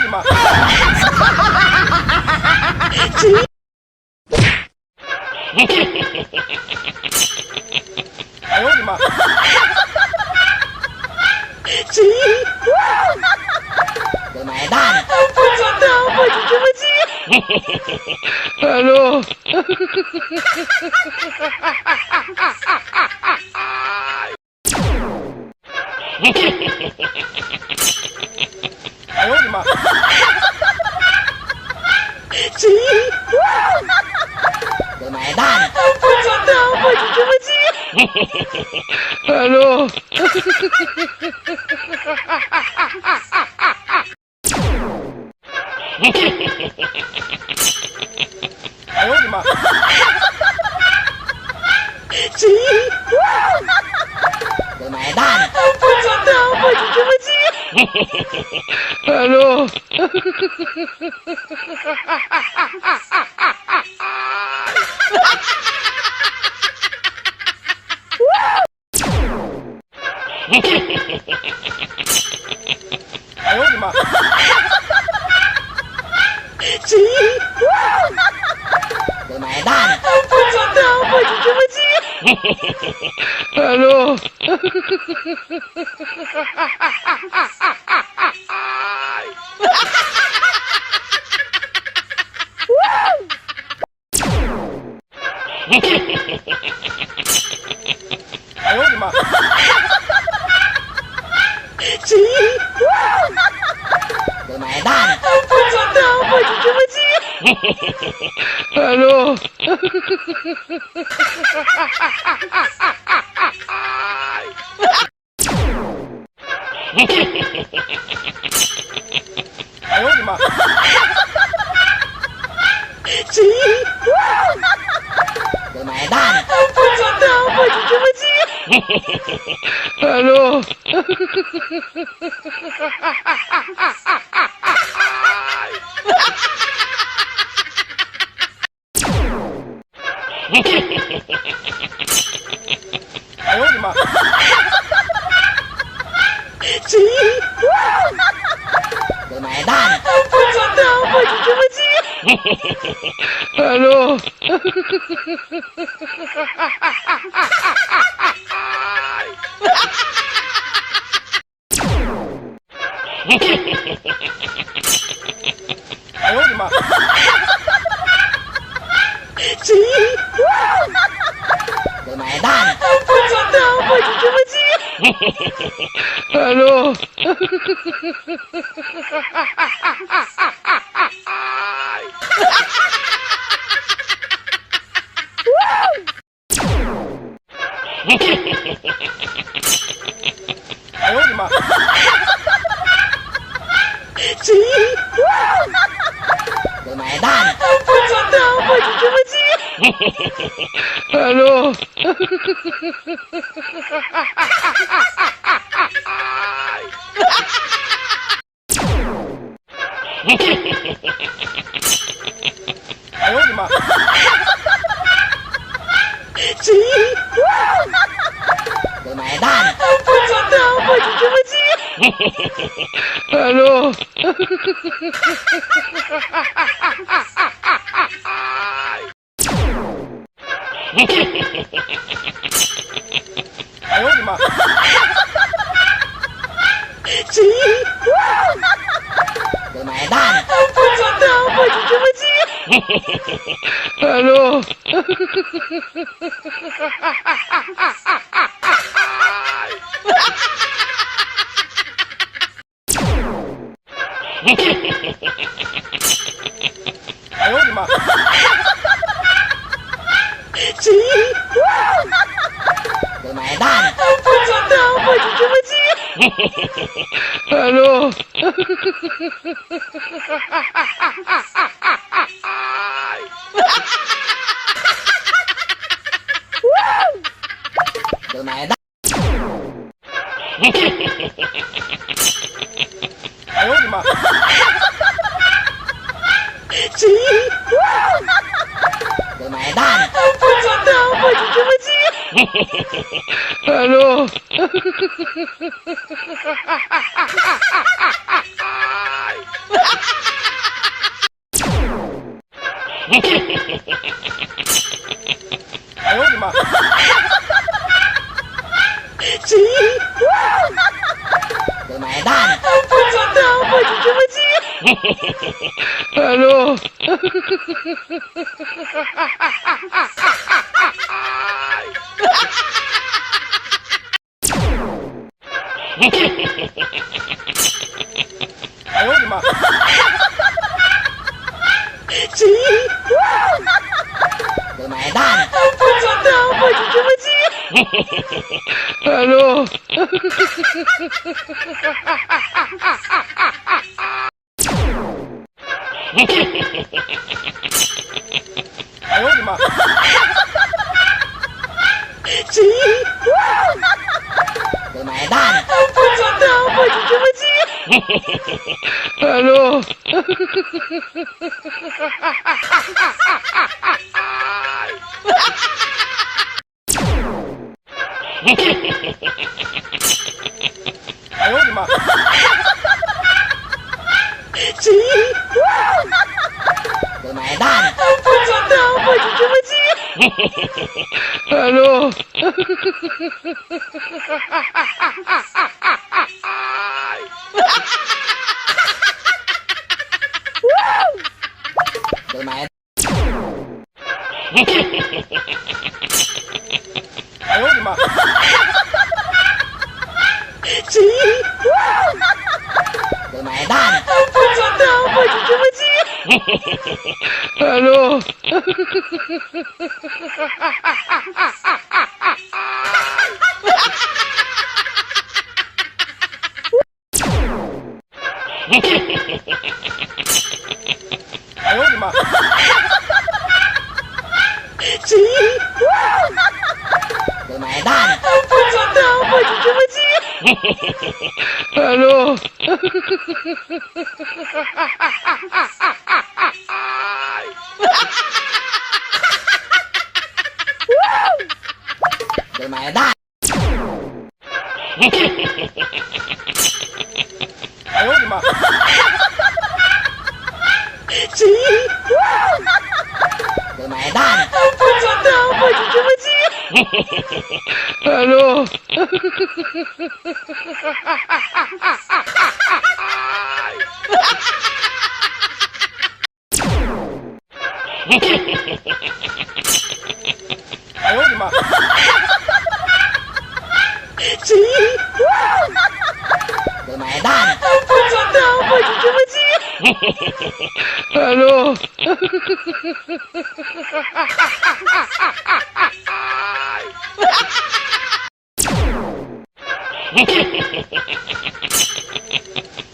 妈！哎呦我的妈！买蛋！不知道，我是什么鸡？Hello。哎呦我的妈！买蛋！不知道，我是什么鸡？Hello。哎呦我的妈！买蛋！不知道，我是什么鸡？Hello。哎呦我的妈！买蛋！不知道，我是什么鸡？Hello。哎呦我的妈！买蛋！不知道，我是什么鸡？Hello。哎呦我的妈！买蛋！不知道，我是什么鸡？Hello。哎呦我的妈！买蛋！不知道，我是什么鸡？Hello。哎呦我的妈！买蛋！不知道，我是什么鸡？Hello。哎呦我的妈！买蛋！不知道，我是什么鸡？Hello。哎呦我的妈！买蛋！不知道，我是什么鸡？Hello。哎呦我的妈！买蛋！不知道，我是什么鸡？Hello。哎呦我的妈！买蛋！不知道，我是什么鸡？Hello。买蛋！哎呦我的妈！买蛋！不知道，我是什么鸡？Hello。哎呦我的妈！谁？得买蛋。不知道，我就这么急。Aduh. Eh 呦我的妈！谁？得买蛋。不知道，我就这么急。Aduh. Eh 呦我的妈！谁？得买蛋。不知道，我就这么急。Aduh. Eh 呦我的妈！谁？得买蛋。不知道，我就这么急。Aduh. Được mẹ. Eh 呦我的妈！谁？Được mẹ蛋. 不知道，我就这么急。Aduh. Eh 呦我的妈！谁？Được mẹ蛋. 不知道，我就这么急。Aduh. Được mẹ蛋. Eh 呦我的妈！谁？Được mẹ蛋. 不知道，我就这么急。Aduh. Eh 呦我的妈！谁？Được mẹ蛋. 不知道，我就这么急。Aduh.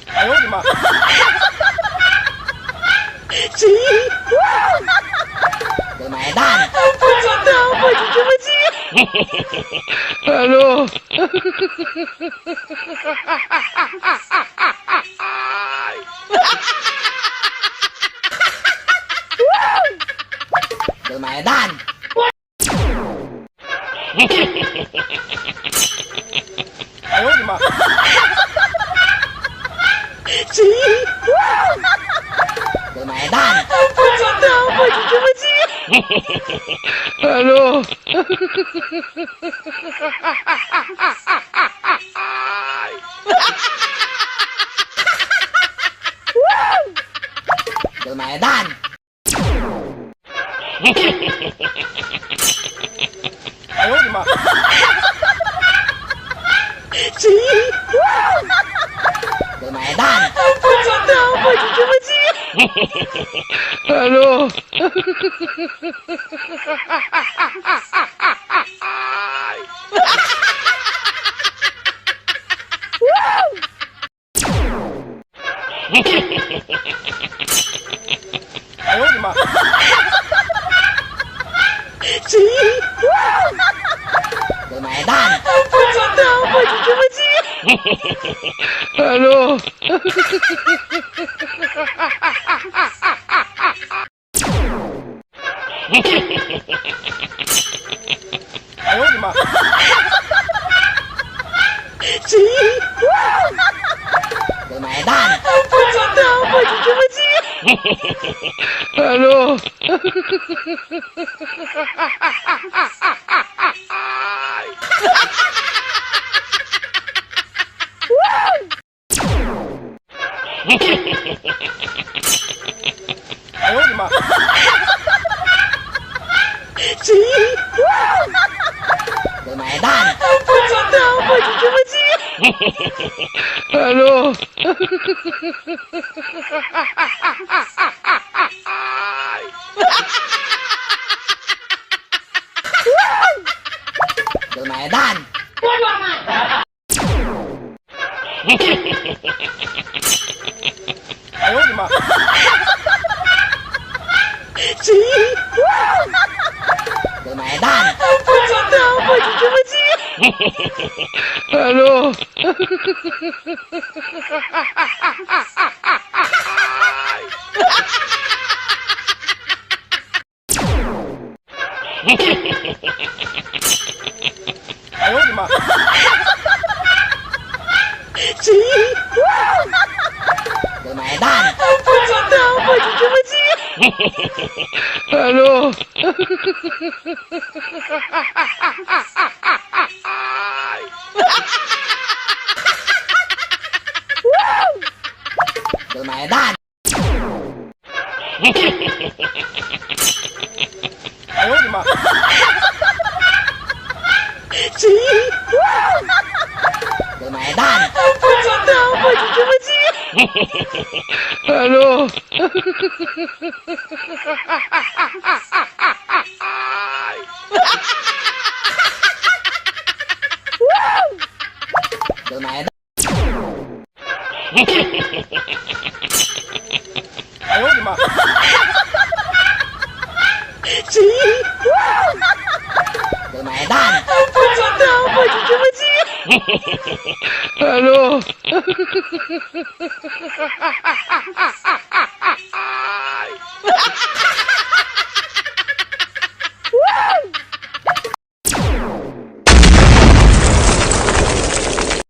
Eh 呦我的妈！谁？Được mẹ蛋. 不知道，我就这么急。Aduh. Được mẹ蛋. Eh 呦我的妈！谁？Được mẹ蛋. 不知道，我就这么急。Aduh. Được mẹ蛋. Eh 呦我的妈！谁？Được mẹ蛋. 不知道，我就这么急。Aduh. Eh 呦我的妈！谁？Được mẹ蛋. 不知道，我就这么急。Aduh. Eh 呦我的妈！谁？Được mẹ蛋. 不知道，我就 Ano? Ayaw, di ma. Lumayan! 不知道，我就这么急。 Ano? Lumayan! Ayaw, di ma. Lumayan! 不知道，我就这么急。 Ano? Ayaw, di ma. Lumayan! 不知道，我就这么急。 Ano? Lumayan! Ayaw, di ma. Lumayan! 不知道，我就这么急。 Ano? Lumayan! Ayaw, di ma. Lumayan! 不知道，我就这么急。 Ano?